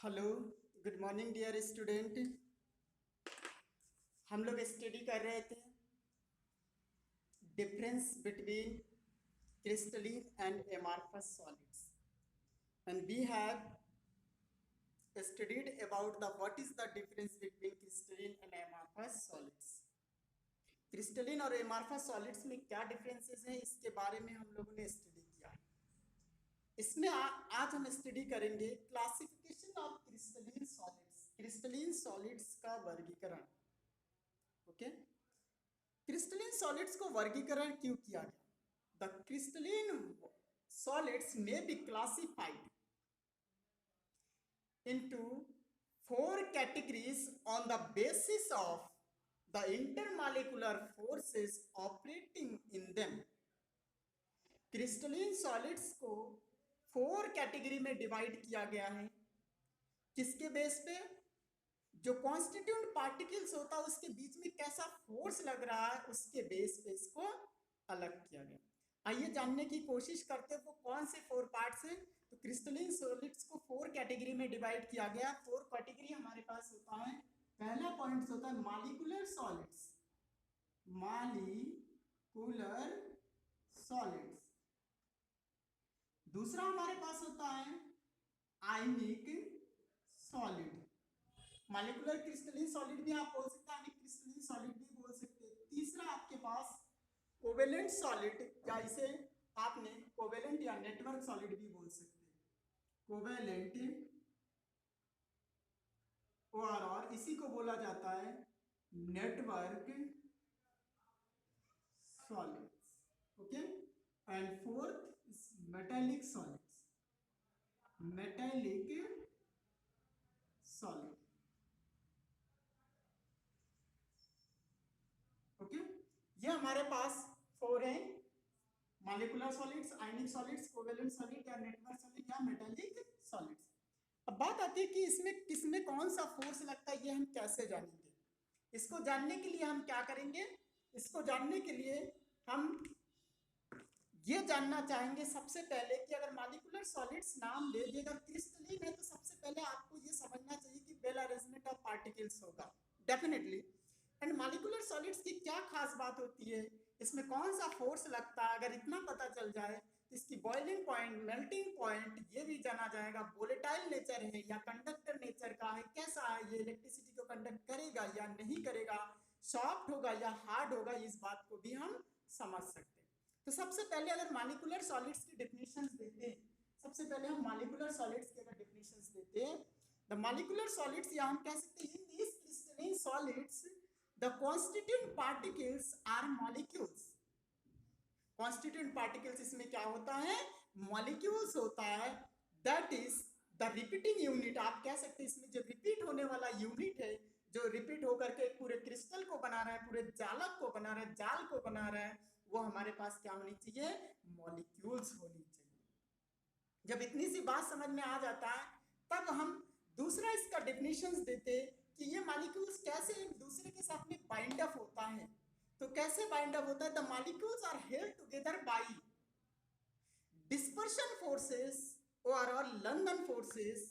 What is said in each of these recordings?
Hello, good morning dear student. हम लोग study कर रहे थे difference between crystalline and amorphous solids and we have studied about the what is the difference between crystalline and amorphous solids। Crystalline और amorphous solids में क्या differences हैं इसके बारे में हम लोगों ने स्टडी किया। इसमें आज हम स्टडी करेंगे classification of crystalline solids, crystalline solids का वर्गीकरण। ओके, क्रिस्टलीन सॉलिड्स को वर्गीकरण क्यों किया गया? द क्रिस्टलीन सॉलिड्स में be classified into four categories on the basis of the intermolecular forces operating in them। Crystalline solids को 4 कैटेगरी में डिवाइड किया गया है। किसके बेस पे? जो कॉन्स्टिट्यूएंट पार्टिकल्स होता है उसके बीच में कैसा फोर्स लग रहा है उसके बेस पे इसको अलग किया गया। आइए जानने की कोशिश करते हैं वो कौन से 4 पार्ट्स हैं। तो क्रिस्टलीन सॉलिड्स को 4 कैटेगरी में डिवाइड किया गया। 4 कैटेगरी हमारे पास होता है। पहला पॉइंट होता है मॉलिक्यूलर सॉलिड्स, मॉलिक्यूलर सॉलिड्स। दूसरा हमारे पास होता है आयनिक सॉलिड। मॉलिक्यूलर क्रिस्टलीन सॉलिड भी आप बोल सकते हैं, आयनिक क्रिस्टलीन सॉलिड भी बोल सकते हैं। तीसरा आपके पास कोवेलेंट सॉलिड, या इसे आपने कोवेलेंट या नेटवर्क सॉलिड भी बोल सकते हैं। कोवेलेंट और इसी को बोला जाता है network solids. Okay, and fourth is metallic solids, metallic solid. Okay, ये हमारे पास 4 हैं, मॉलिक्यूलर सॉलिड्स, आयनिक सॉलिड्स, कोवेलेंट सॉलिड या नेटवर्क सॉलिड या मेटालिक सॉलिड्स। अब बात आती है कि इसमें किसमें कौन सा फोर्स लगता है, ये हम कैसे जानेंगे। इसको जानने के लिए हम क्या करेंगे? इसको जानने के लिए हम ये जानना चाहेंगे सबसे पहले कि अगर मॉलिक्यूलर सॉलिड्स नाम ले दिए, अगर क्रिस्टलीन है तो सबसे पहले आपको ये समझना चाहिए कि वेल अरेंजमेंट ऑफ पार्टिकल्स होगा डेफिनेटली। एंड मॉलिक्यूलर सॉलिड्स की क्या खास बात होती है, इसमें कौन सा फोर्स लगता है, अगर इतना पता चल जाए तो इसकी बॉइलिंग पॉइंट, मेल्टिंग पॉइंट ये भी जाना जाएगा। वोलेटाइल नेचर है या कंडक्टर नेचर का है, कैसा है ये, इलेक्ट्रिसिटी को कंडक्ट करेगा या नहीं करेगा, सॉफ्ट होगा या हार्ड होगा, इस बात को भी हम समझ सकते हैं। तो सबसे पहले अगर मॉलिक्यूलर सॉलिड्स की डेफिनेशंस देते हैं, सबसे पहले हम मॉलिक्यूलर सॉलिड्स की अगर डेफिनेशंस देते हैं, द मॉलिक्यूलर सॉलिड्स या हम कह सकते हैं in this crystalline solids the constituent particles are molecules। constituent particles इसमें क्या होता है? molecules होता है। that is the repeating unit, आप कह सकते हैं इसमें जो रिपीट होने वाला यूनिट है, जो रिपीट होकर के पूरे क्रिस्टल को बना रहा है, पूरे जालक को बना रहा है, जाल को बना रहा है, वो हमारे पास क्या होनी चाहिए? मॉलिक्यूल्स होनी चाहिए। जब इतनी सी बात समझ में आ जाता है तब हम दूसरा इसका डेफिनेशंस देते कि ये मॉलिक्यूल्स कैसे एक दूसरे के साथ में बाइंड अप होता है। तो कैसे बाइंड अप होता है? The molecules are held together by dispersion forces और लंदन फोर्सेस,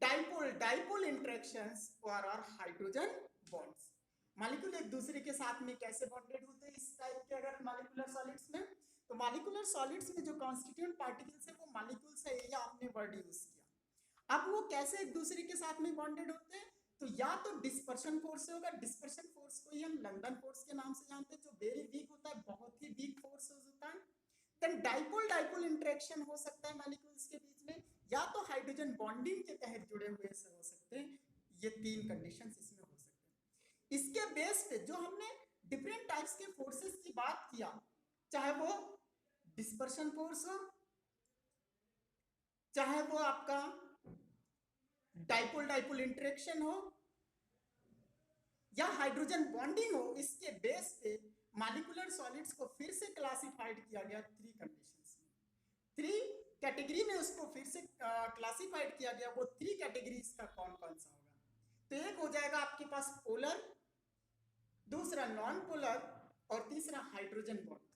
डाइपोल इंटरेक्शंस और हाइड्रोजन बॉन्ड्स। मॉलिक्यूल एक दूसरे के साथ में कैसे बॉन्डेड होते हैं इस टाइप के अगर मॉलिक्यूलर सॉलिड्स में? तो मॉलिक्यूलर सॉलिड्स में जो कॉन्स्टिट्यूएंट पार्टिकल्स है वो मॉलिक्यूल्स है, ये आपने वर्ड यूज किया। अब वो कैसे एक दूसरे के साथ में बॉन्डेड होते हैं? तो या तो डिस्पर्शन फोर्स से होगा, डिस्पर्शन फोर्स को ही हम लंदन फोर्स के नाम से जानते हैं, जो वेरी वीक होता है, बहुत ही वीक फोर्स होता है। देन डाइपोल इंटरेक्शन हो सकता है मॉलिक्यूल्स के बीच में, या तो हाइड्रोजन बॉन्डिंग के तहत जुड़े हुए से हो सकते हैं। ये 3 कंडीशंस इसमें हो सकते हैं। इसके बेस पे जो हमने डिफरेंट टाइप्स के फोर्सेस की बात किया, चाहे वो डिस्पर्शन फोर्स हो, चाहे वो आपका डाइपोल इंटरेक्शन हो या हाइड्रोजन बॉन्डिंग हो, इसके बेस पे मॉलिक्यूलर सॉलिड्स को फिर से क्लासिफाइड किया गया 3 कंडीशंस में, 3 कैटेगरी में उसको फिर से क्लासिफाइड किया गया। वो 3 कैटेगरीज का कौन कौन सा होगा? तो एक हो जाएगा आपके पास पोलर, दूसरा नॉन पोलर और तीसरा हाइड्रोजन बॉन्ड।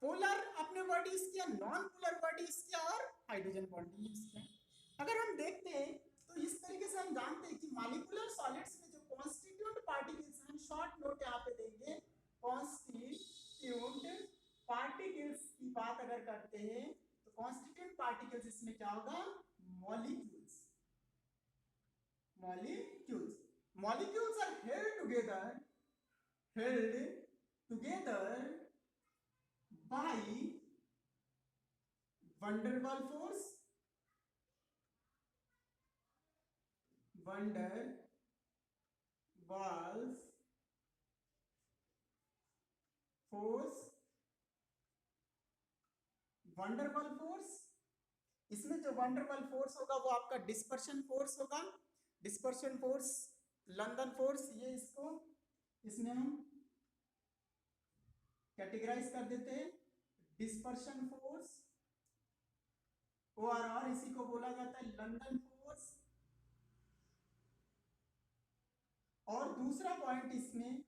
पोलर आपने वर्ड यूज किया, नॉन पोलर वर्ड यूज किया और हाइड्रोजन बॉन्ड यूज किया। अगर हम देखते हैं तो इस तरीके से हम जानते हैं कि मॉलिक्यूलर सॉलिड्स में जो कॉन्स्टिट्यूएंट पार्टिकल्स, हम शॉर्ट नोट यहाँ पे देंगे, कॉन्स्टिट्यूएंट पार्टिकल्स की बात अगर करते हैं तो कॉन्स्टिट्यूएंट पार्टिकल्स इसमें क्या होगा, molecules. Molecules molecules are held together by van der Waals force, van der Waals force, van der Waals force। इसमें जो van der Waals फोर्स होगा वो आपका डिस्पर्शन फोर्स होगा। डिस्पर्शन फोर्स, लंदन फोर्स, ये इसको इसमें हम कैटेगराइज कर देते हैं। डिस्पर्शन फोर्स ORR, इसी को बोला जाता है लंदन फोर्स। और दूसरा पॉइंट इसमें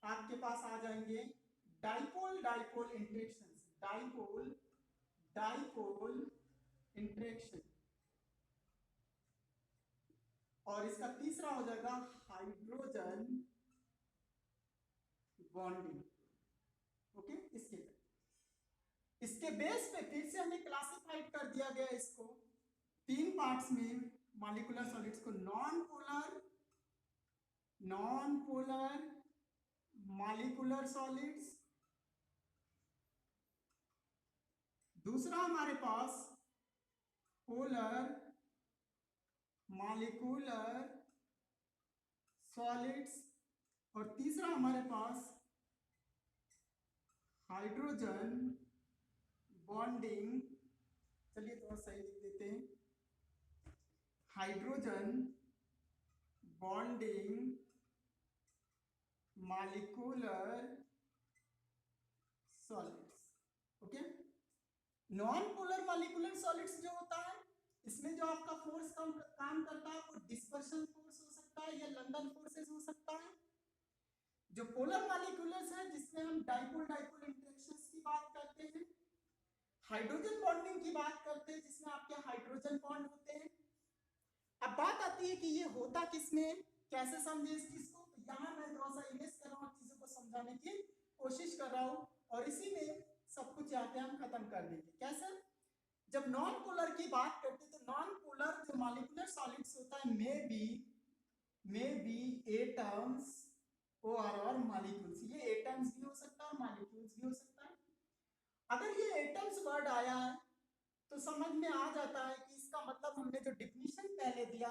आपके पास आ जाएंगे dipole dipole interactions, dipole dipole interaction. और इसका तीसरा हो जाएगा हाइड्रोजन बॉन्डिंग। ओके, इसके बेस पे फिर से हमें क्लासिफाइड कर दिया गया इसको 3 पार्ट्स में मॉलिक्यूलर सॉलिड्स को, नॉन पोलर मॉलिक्यूलर सॉलिड्स, दूसरा हमारे पास पोलर मॉलिक्यूलर सॉलिड्स, और तीसरा हमारे पास हाइड्रोजन बॉन्डिंग। चलिए थोड़ा सही लिख देते हैं, hydrogen bonding molecular solids. Okay, non polar molecular solids जो होता है, इसमें जो आपका फोर्स काम करता है वो डिस्पर्शन फोर्स हो सकता है या लंदन फोर्सेस हो सकता है। जो पोलर मॉलिक्यूलर्स है जिसमें हम डाइपोल डाइपोल इंटरेक्शंस की बात करते हैं, हाइड्रोजन बॉन्डिंग की बात करते हैं जिसमें आपके हाइड्रोजन बॉन्ड होते हैं। अब बात आती है कि ये होता किसमें, कैसे समझे इस चीज को। तो यहाँ मैं थोड़ा सा इमेज कर रहा हूँ, चीजों को समझाने की कोशिश कर रहा हूँ, और इसी में सब कुछ यहाँ पे हम खत्म कर देंगे। कैसे, जब नॉन पोलर की बात करते हैं तो नॉन पोलर जो मॉलिक्यूलर सॉलिड्स होता है मे बी एटम्स और मॉलिक्यूल्स, ये एटम्स भी हो सकता है और मॉलिक्यूल्स भी हो सकता है। अगर ये एटम्स वर्ड आया है तो समझ में आ जाता है कि इसका मतलब हमने जो डिफिनीशन पहले दिया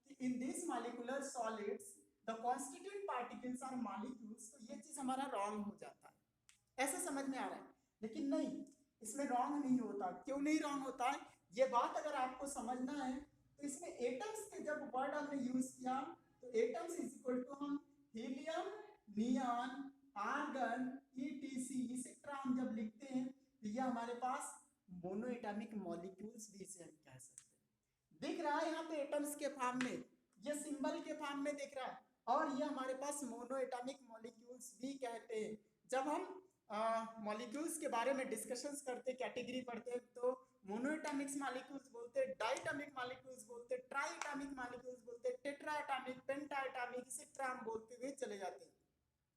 कि in this molecular solids the constituent particles are molecules, तो ये चीज हमारा रॉन्ग हो जाता है। ऐसा समझ में आ रहा है, लेकिन नहीं, इसमें रॉन्ग नहीं होता। क्यों नहीं रॉन्ग होता है, ये बात अगर आपको समझना है तो इसमें एटम्स के जब वर्ड हमने यूज किया तो एटम्स इज इक्वल टू हम हीलियम, नियॉन, आर्गन, ETC इसेट्रा हम जब लिखते हैं तो ये हमारे पास मोनो एटॉमिक मॉलिक्यूल्स भी इसे हम कह सकते हैं। दिख रहा है यहाँ पे एटम्स के फॉर्म में, ये सिंबल के फॉर्म में दिख रहा है, और ये हमारे पास मोनो एटॉमिक मॉलिक्यूल्स भी कहते हैं। जब हम मॉलिक्यूल्स के बारे में डिस्कशंस करते, कैटेगरी पढ़ते हैं, तो मोनोएटॉमिक मॉलिक्यूल्स बोलते, डाइटॉमिक मॉलिक्यूल्स बोलते, ट्राइटॉमिक मॉलिक्यूल्स बोलते, टेट्राएटॉमिक, पेंटाएटॉमिक इसेट्रा हम बोलते हुए चले जाते हैं।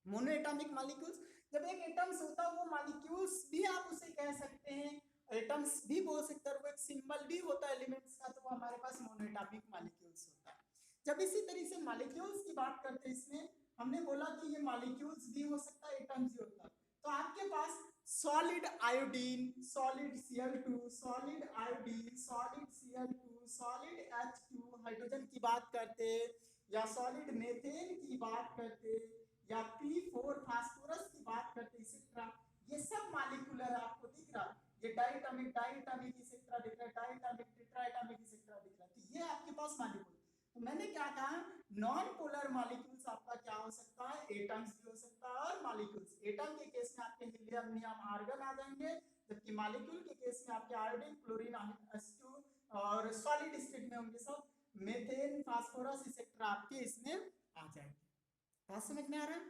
मोनोएटॉमिक मॉलिक्यूल्स, जब एक एटम्स होता है वो मॉलिक्यूल्स भी आप उसे कह सकते हैं, एटम्स भी बोल सकते हैं, वो एक सिंबल भी होता है एलिमेंट्स का, तो वो हमारे पास मोनोएटॉमिक मॉलिक्यूल्स होता है। जब इसी तरीके से मॉलिक्यूल्स की बात करते हैं, इसमें हमने बोला कि ये मॉलिक्यूल्स भी हो सकता है, एटम्स भी होता है। तो आपके पास solid iodine, solid Cl2, solid iodine, solid Cl2, solid H2 hydrogen की बात करते, या सॉलिड मेथेन की बात करते, या P4 फास्फोरस की बात करते, इसेट्रा, ये सब मॉलिक्यूलर आपको दिख रहा है। ये डाइटॉमिक इसेट्रा दिख रहा है, डाइटॉमिक, टेट्राएटॉमिक इसेट्रा दिख रहा है। तो ये आपके पास मॉलिक्यूल। तो मैंने क्या कहा, नॉन पोलर मॉलिक्यूल्स आपका क्या हो सकता है, एटम्स भी हो सकता है और मॉलिक्यूल्स। एटम के केस में आपके हीलियम, नियम, आर्गन आ जाएंगे, जबकि मॉलिक्यूल के केस में आपके आयोडीन, क्लोरीन, H2, और सॉलिड स्टेट में होंगे सब मेथेन, फास्फोरस इसेट्रा आपके इसमें आ जाएंगे। बात समझ में आ रहा है।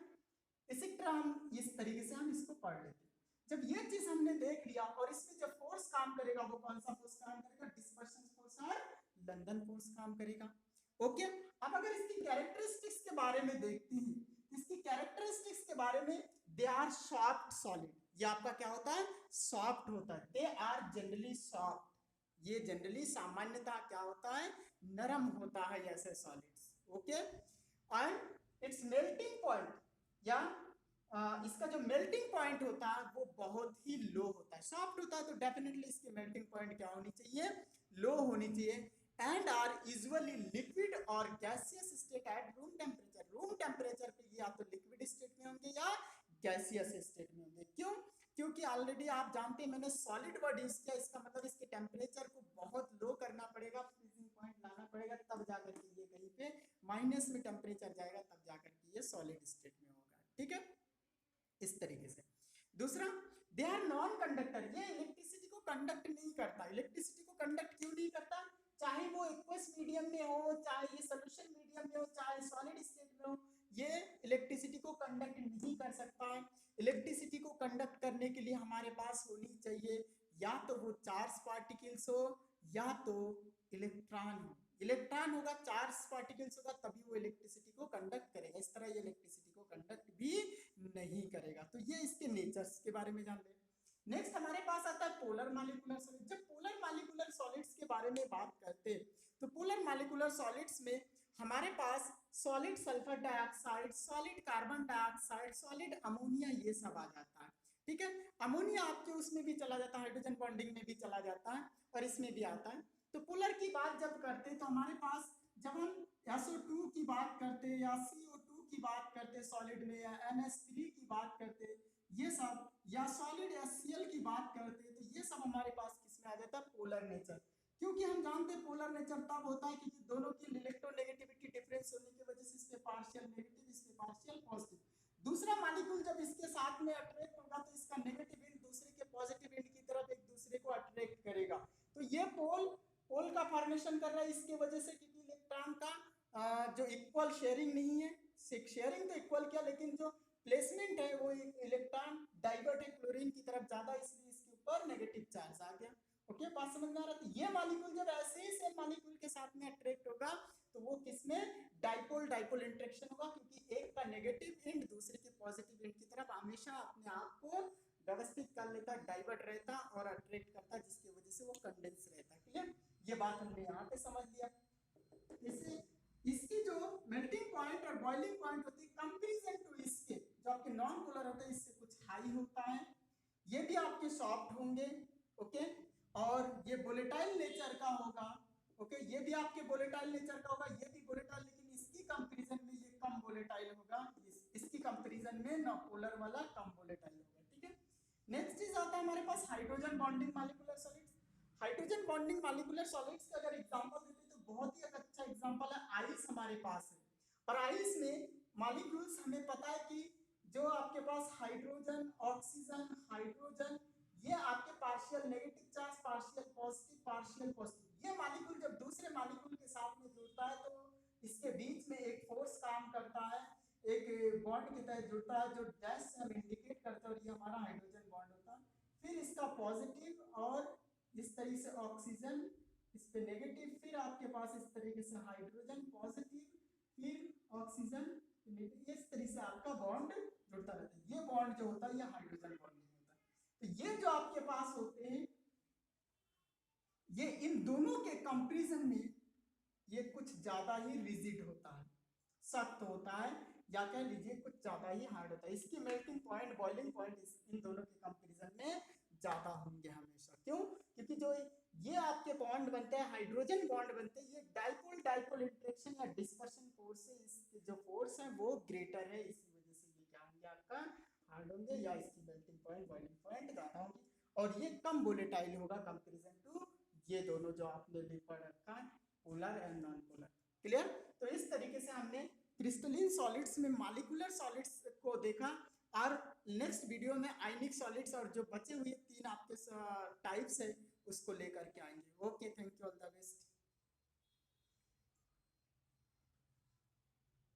इसेट्रा हम इस तरीके से हम इसको पढ़ लेते हैं। जब ये चीज हमने देख लिया, और इसमें जब फोर्स काम करेगा वो कौन सा फोर्स काम करेगा, डिस्पर्शन फोर्स और लंदन फोर्स काम करेगा। ओके, अब अगर इसकी कैरेक्टरिस्टिक्स के बारे में देखते हैं, इसकी कैरेक्टरिस्टिक्स के बारे में, दे आर सॉफ्ट सॉलिड, ये आपका क्या होता है, सॉफ्ट होता है, दे आर जनरली सॉफ्ट, ये जनरली सामान्यतः क्या होता है, नरम होता है ऐसे solids. Okay, and it's melting point या इसका जो मेल्टिंग पॉइंट होता है वो बहुत ही लो होता है। सॉफ्ट होता है तो डेफिनेटली इसकी मेल्टिंग पॉइंट क्या होनी चाहिए, लो होनी चाहिए। एंड आर यूजुअली लिक्विड और gaseous state at room temperature, room temperature पे या तो लिक्विड स्टेट में होंगे या गैसियस स्टेट में होंगे। क्यों, क्योंकि ऑलरेडी आप जानते हैं मैंने सॉलिड वर्ड यूज किया, इसका मतलब इसके टेम्परेचर को बहुत लो करना पड़ेगा, फ्रीजिंग पॉइंट लाना पड़ेगा, तब जाकर के ये कहीं पे माइनस में टेम्परेचर जाएगा, तब जाकर के ये सॉलिड स्टेट में होगा। ठीक है, इस तरीके से। दूसरा, दे आर नॉन कंडक्टर, ये इलेक्ट्रिसिटी को कंडक्ट नहीं करता। इलेक्ट्रिसिटी को कंडक्ट क्यों नहीं करता, चाहे वो एक्वस मीडियम में हो, चाहे ये सोल्यूशन मीडियम में हो, चाहे सॉलिड स्टेट में हो, ये इलेक्ट्रिसिटी को कंडक्ट नहीं कर सकता है। इलेक्ट्रिसिटी को कंडक्ट करने के लिए हमारे पास होनी चाहिए या तो वो चार्ज पार्टिकल्स हो या तो इलेक्ट्रॉन हो। इलेक्ट्रॉन होगा, चार्ज पार्टिकल्स होगा, तभी वो इलेक्ट्रिसिटी को कंडक्ट करेगा, इस तरह ये इलेक्ट्रिसिटी को कंडक्ट भी नहीं करेगा। तो ये इसके नेचर्स के बारे में जान ले। नेक्स्ट हमारे पास आता है पोलर मॉलिक्यूलर सॉलिड। जब पोलर मॉलिक्यूलर सॉलिड्स के बारे में बात करते तो पोलर मॉलिक्यूलर सॉलिड्स में हमारे पास solid sulphur dioxide, solid carbon dioxide, solid ammonia, ये सब आ जाता है। ठीक है, अमोनिया आपके उसमें भी चला जाता है, हाइड्रोजन बॉन्डिंग में भी चला जाता है और इसमें भी आता है। तो पोलर की बात जब करते तो हमारे पास, जब हम SO2 की बात करते या CO2 की बात करते सॉलिड में, या NH3 की बात करते, ये सब, या सॉलिड HCl की बात करते, तो ये सब हमारे पास किसमें आ जाता है, पोलर नेचर। क्योंकि हम जानते हैं पोलर नेचर तब होता है कि दोनों की इलेक्ट्रोनेगेटिविटी डिफरेंस होने की वजह से इसके पार्शियल नेगेटिव, इसके पार्शियल पॉजिटिव। दूसरा मॉलिक्यूल जब इसके साथ में अट्रैक्ट होगा तो इसका नेगेटिव एंड दूसरे के पॉजिटिव एंड की तरफ एक दूसरे को अट्रैक्ट करेगा। तो ये पोल का फॉर्मेशन कर रहा है इसके वजह से, क्योंकि इलेक्ट्रॉन का जो इक्वल शेयरिंग नहीं है, शेयरिंग तो इक्वल किया लेकिन जो प्लेसमेंट है वो इलेक्ट्रॉन डाइवर्ट है क्लोरीन की तरफ ज्यादा, इसलिए इसके ऊपर नेगेटिव चार्ज आ गया। ओके, बात समझ में आ रहा है। तो ये मॉलिक्यूल जब ऐसे ही सेम मॉलिक्यूल के साथ में अट्रैक्ट होगा तो वो किसमें, डाइपोल डाइपोल इंटरेक्शन होगा, क्योंकि एक का नेगेटिव एंड दूसरे के पॉजिटिव एंड की तरफ हमेशा अपने आप को व्यवस्थित कर लेता, डाइवर्ट रहता और अट्रैक्ट करता, जिसकी वजह से वो कंडेंस रहता। क्लियर, ये बात हमने यहाँ पे समझ लिया। इससे इसकी जो मेल्टिंग पॉइंट और बॉइलिंग पॉइंट होती है कंपैरिजन टू इसके, जो आपके नॉन पोलर होते हैं इससे कुछ हाई होता है, ये भी आपके सॉफ्ट होंगे। ओके, और ये वोलेटाइल नेचर का होगा। ओके, ये भी आपके वोलेटाइल नेचर का होगा, ये भी वोलेटाइल, लेकिन इसकी कंपैरिजन में ये कम वोलेटाइल होगा, इसकी कंपैरिजन में ना पोलर वाला कम वोलेटाइल होगा। ठीक है, नेक्स्ट चीज आता है हमारे पास hydrogen bonding molecular solids. Hydrogen bonding molecular solids का अगर एग्जांपल देते तो बहुत ही अच्छा एग्जांपल है आइस हमारे पास है। और आइस में मॉलिक्यूल्स हमें पता है कि जो आपके पास हाइड्रोजन, ऑक्सीजन, हाइड्रोजन, ये आपके partial negative charge, partial positive, partial positive, ये मॉलिक्यूल जब दूसरे मॉलिक्यूल के साथ में जुड़ता है तो इसके बीच में एक फोर्स काम करता है, एक बॉन्ड की तरह जुड़ता है जो डैश से हम इंडिकेट करते हैं, और ये हमारा हाइड्रोजन बॉन्ड होता है। फिर इसका पॉजिटिव और इस तरीके से ऑक्सीजन, इस पे नेगेटिव, फिर आपके पास इस तरीके से हाइड्रोजन पॉजिटिव, फिर ऑक्सीजन नेगेटिव, इस तरीके से आपका बॉन्ड जुड़ता रहता है। ये बॉन्ड जो होता है ये हाइड्रोजन बॉन्ड होता है। तो ये जो आपके पास होते हैं ये इन दोनों के कंपैरिजन में ये कुछ ज्यादा ही रिजिड होता है, सख्त होता है, या कह लीजिए कुछ ज्यादा ही हार्ड होता है। इसकी melting point, boiling point in दोनों के कंपैरिजन में ज्यादा होंगे हमेशा। क्यों, क्योंकि जो ये आपके बॉन्ड बनते हैं, हाइड्रोजन बॉन्ड बनते हैं, ये डाइपोल डाइपोल इंटरेक्शन या डिस्पर्शन फोर्स से इसके जो फोर्स है वो ग्रेटर है, इसी वजह से ये क्या होंगे, आपका हार्ड होंगे, या इसकी मेल्टिंग पॉइंट, बॉइलिंग पॉइंट ज्यादा होगी, और ये कम वोलेटाइल होगा कंपैरिजन टू ये दोनों जो आपने पढ़ रखा है, polar and non polar. Clear, तो इस तरीके से हमने क्रिस्टलिन सॉलिड्स में मॉलिक्यूलर सॉलिड्स को देखा, और नेक्स्ट वीडियो में आयनिक सॉलिड्स और जो बचे हुए 3 आपके टाइप्स है उसको लेकर के आएंगे। Okay, thank you, all the best.